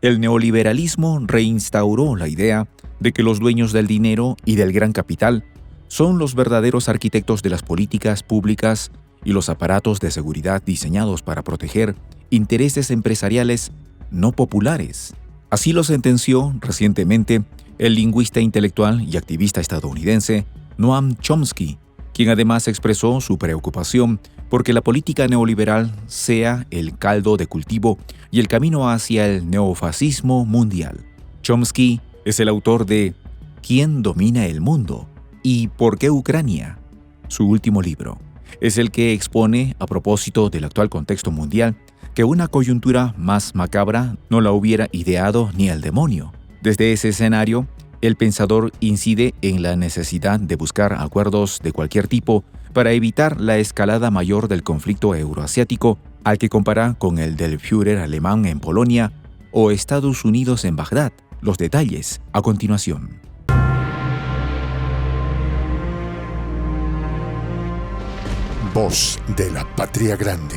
El neoliberalismo reinstauró la idea de que los dueños del dinero y del gran capital son los verdaderos arquitectos de las políticas públicas y los aparatos de seguridad diseñados para proteger intereses empresariales no populares. Así lo sentenció recientemente el lingüista intelectual y activista estadounidense Noam Chomsky, quien además expresó su preocupación porque la política neoliberal sea el caldo de cultivo y el camino hacia el neofascismo mundial. Chomsky es el autor de ¿Quién domina el mundo? ¿Y por qué Ucrania? Su último libro. Es el que expone, a propósito del actual contexto mundial, que una coyuntura más macabra no la hubiera ideado ni el demonio. Desde ese escenario, el pensador incide en la necesidad de buscar acuerdos de cualquier tipo para evitar la escalada mayor del conflicto euroasiático, al que compara con el del Führer alemán en Polonia o Estados Unidos en Bagdad. Los detalles a continuación. Voz de la Patria Grande.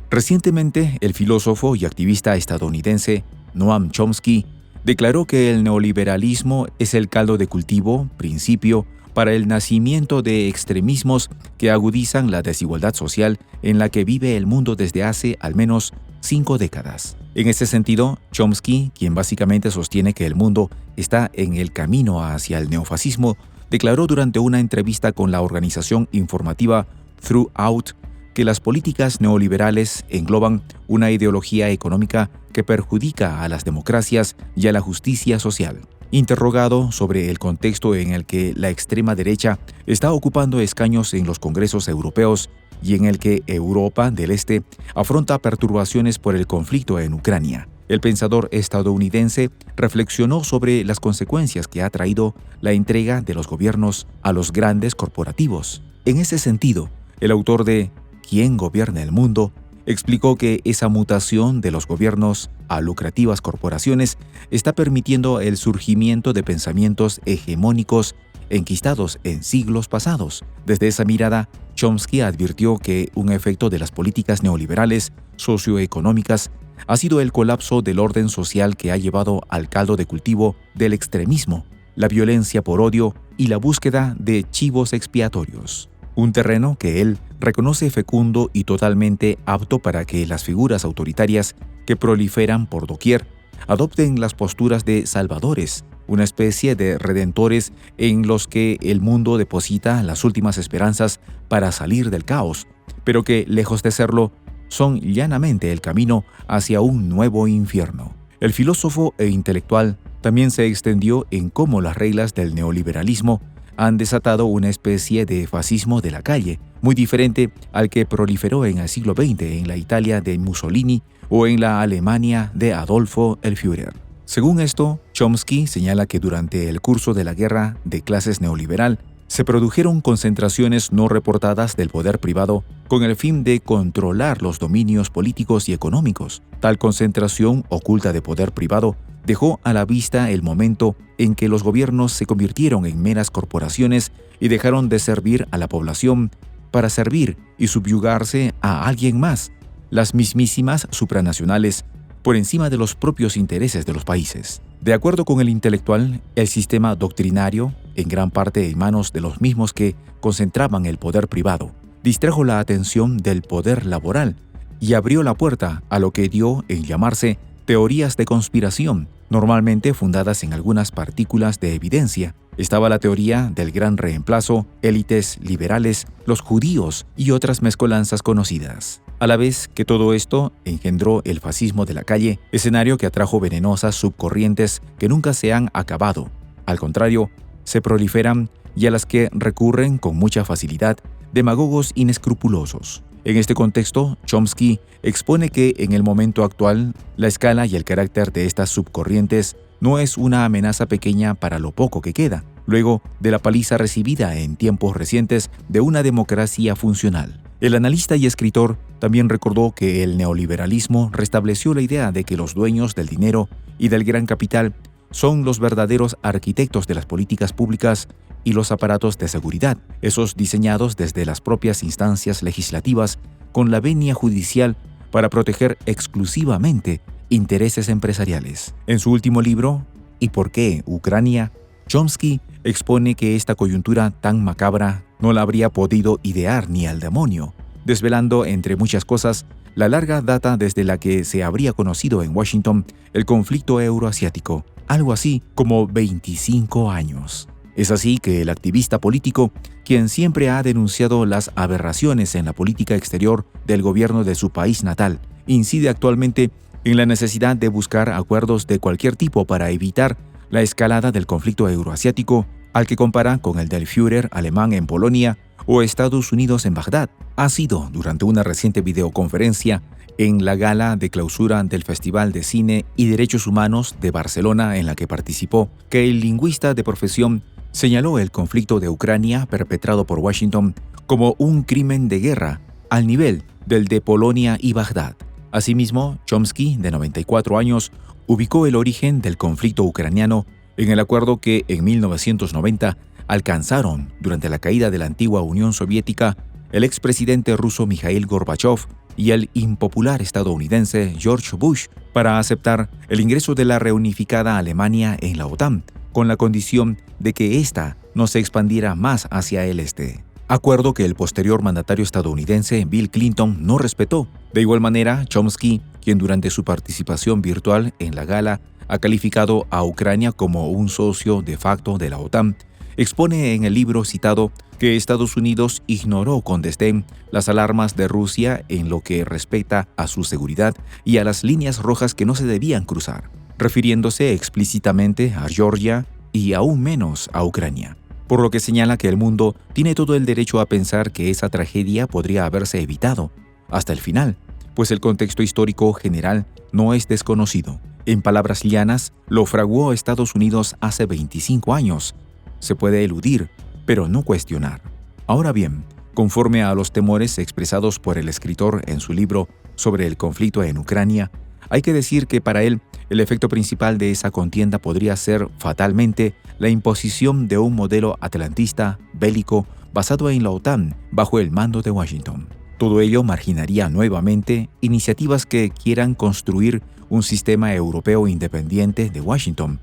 Recientemente, el filósofo y activista estadounidense Noam Chomsky declaró que el neoliberalismo es el caldo de cultivo, principio, para el nacimiento de extremismos que agudizan la desigualdad social en la que vive el mundo desde hace al menos 5 décadas. En ese sentido, Chomsky, quien básicamente sostiene que el mundo está en el camino hacia el neofascismo, declaró durante una entrevista con la organización informativa Throughout que las políticas neoliberales engloban una ideología económica que perjudica a las democracias y a la justicia social. Interrogado sobre el contexto en el que la extrema derecha está ocupando escaños en los congresos europeos y en el que Europa del Este afronta perturbaciones por el conflicto en Ucrania, el pensador estadounidense reflexionó sobre las consecuencias que ha traído la entrega de los gobiernos a los grandes corporativos. En ese sentido, el autor de ¿Quién gobierna el mundo? Explicó que esa mutación de los gobiernos a lucrativas corporaciones está permitiendo el surgimiento de pensamientos hegemónicos enquistados en siglos pasados. Desde esa mirada, Chomsky advirtió que un efecto de las políticas neoliberales socioeconómicas ha sido el colapso del orden social que ha llevado al caldo de cultivo del extremismo, la violencia por odio y la búsqueda de chivos expiatorios. Un terreno que él reconoce fecundo y totalmente apto para que las figuras autoritarias que proliferan por doquier adopten las posturas de salvadores, una especie de redentores en los que el mundo deposita las últimas esperanzas para salir del caos, pero que, lejos de serlo, son llanamente el camino hacia un nuevo infierno. El filósofo e intelectual también se extendió en cómo las reglas del neoliberalismo han desatado una especie de fascismo de la calle, muy diferente al que proliferó en el siglo XX en la Italia de Mussolini o en la Alemania de Adolfo el Führer. Según esto, Chomsky señala que durante el curso de la guerra de clases neoliberal se produjeron concentraciones no reportadas del poder privado con el fin de controlar los dominios políticos y económicos. Tal concentración oculta de poder privado dejó a la vista el momento en que los gobiernos se convirtieron en meras corporaciones y dejaron de servir a la población para servir y subyugarse a alguien más, las mismísimas supranacionales, por encima de los propios intereses de los países. De acuerdo con el intelectual, el sistema doctrinario, en gran parte en manos de los mismos que concentraban el poder privado, distrajo la atención del poder laboral y abrió la puerta a lo que dio en llamarse teorías de conspiración, normalmente fundadas en algunas partículas de evidencia. Estaba la teoría del gran reemplazo, élites liberales, los judíos y otras mezcolanzas conocidas. A la vez que todo esto engendró el fascismo de la calle, escenario que atrajo venenosas subcorrientes que nunca se han acabado. Al contrario, se proliferan y a las que recurren con mucha facilidad demagogos inescrupulosos. En este contexto, Chomsky expone que en el momento actual, la escala y el carácter de estas subcorrientes no es una amenaza pequeña para lo poco que queda, luego de la paliza recibida en tiempos recientes de una democracia funcional. El analista y escritor también recordó que el neoliberalismo restableció la idea de que los dueños del dinero y del gran capital son los verdaderos arquitectos de las políticas públicas y los aparatos de seguridad, esos diseñados desde las propias instancias legislativas con la venia judicial para proteger exclusivamente intereses empresariales. En su último libro, ¿Y por qué Ucrania?, Chomsky expone que esta coyuntura tan macabra no la habría podido idear ni al demonio, desvelando, entre muchas cosas, la larga data desde la que se habría conocido en Washington el conflicto euroasiático, algo así como 25 años. Es así que el activista político, quien siempre ha denunciado las aberraciones en la política exterior del gobierno de su país natal, incide actualmente en la necesidad de buscar acuerdos de cualquier tipo para evitar la escalada del conflicto euroasiático, al que compara con el del Führer alemán en Polonia o Estados Unidos en Bagdad. Ha sido durante una reciente videoconferencia en la gala de clausura del Festival de Cine y Derechos Humanos de Barcelona, en la que participó, que el lingüista de profesión señaló el conflicto de Ucrania perpetrado por Washington como un crimen de guerra al nivel del de Polonia y Bagdad. Asimismo, Chomsky, de 94 años, ubicó el origen del conflicto ucraniano en el acuerdo que en 1990 alcanzaron durante la caída de la antigua Unión Soviética el expresidente ruso Mikhail Gorbachev y el impopular estadounidense George Bush para aceptar el ingreso de la reunificada Alemania en la OTAN, con la condición de que ésta no se expandiera más hacia el este. Acuerdo que el posterior mandatario estadounidense Bill Clinton no respetó. De igual manera, Chomsky, quien durante su participación virtual en la gala ha calificado a Ucrania como un socio de facto de la OTAN, expone en el libro citado que Estados Unidos ignoró con desdén las alarmas de Rusia en lo que respecta a su seguridad y a las líneas rojas que no se debían cruzar, refiriéndose explícitamente a Georgia y aún menos a Ucrania. Por lo que señala que el mundo tiene todo el derecho a pensar que esa tragedia podría haberse evitado hasta el final, pues el contexto histórico general no es desconocido. En palabras llanas, lo fraguó Estados Unidos hace 25 años. Se puede eludir, pero no cuestionar. Ahora bien, conforme a los temores expresados por el escritor en su libro sobre el conflicto en Ucrania, hay que decir que para él el efecto principal de esa contienda podría ser fatalmente la imposición de un modelo atlantista bélico basado en la OTAN bajo el mando de Washington. Todo ello marginaría nuevamente iniciativas que quieran construir un sistema europeo independiente de Washington,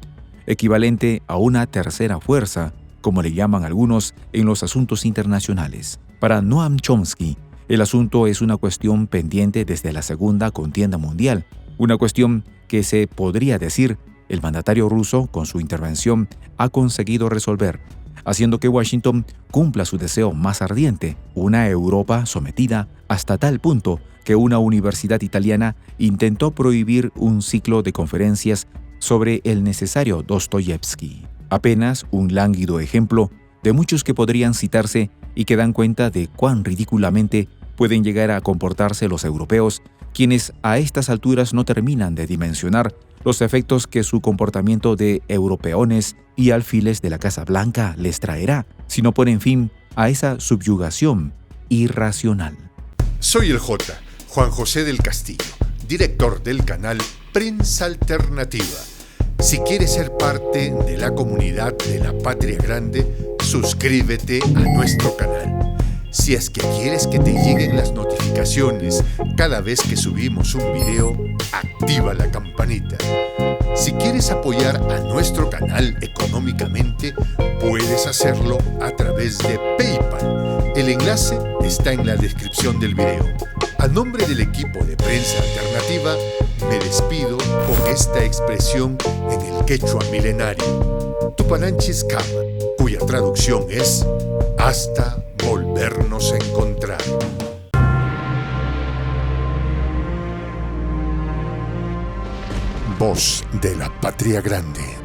equivalente a una tercera fuerza, como le llaman algunos en los asuntos internacionales. Para Noam Chomsky, el asunto es una cuestión pendiente desde la Segunda Contienda Mundial, una cuestión que se podría decir el mandatario ruso, con su intervención, ha conseguido resolver, haciendo que Washington cumpla su deseo más ardiente, una Europa sometida hasta tal punto que una universidad italiana intentó prohibir un ciclo de conferencias sobre el necesario Dostoyevsky. Apenas un lánguido ejemplo de muchos que podrían citarse y que dan cuenta de cuán ridículamente pueden llegar a comportarse los europeos, quienes a estas alturas no terminan de dimensionar los efectos que su comportamiento de europeones y alfiles de la Casa Blanca les traerá, si no ponen fin a esa subyugación irracional. Soy el J, Juan José del Castillo, director del canal Prensa Alternativa. Si quieres ser parte de la comunidad de la Patria Grande, suscríbete a nuestro canal. Si es que quieres que te lleguen las notificaciones cada vez que subimos un video, activa la campanita. Si quieres apoyar a nuestro canal económicamente, puedes hacerlo a través de PayPal. El enlace está en la descripción del video. A nombre del equipo de Prensa Alternativa, me despido con esta expresión en el quechua milenario, Tupananchis Kama, cuya traducción es hasta volvernos a encontrar. Voz de la Patria Grande.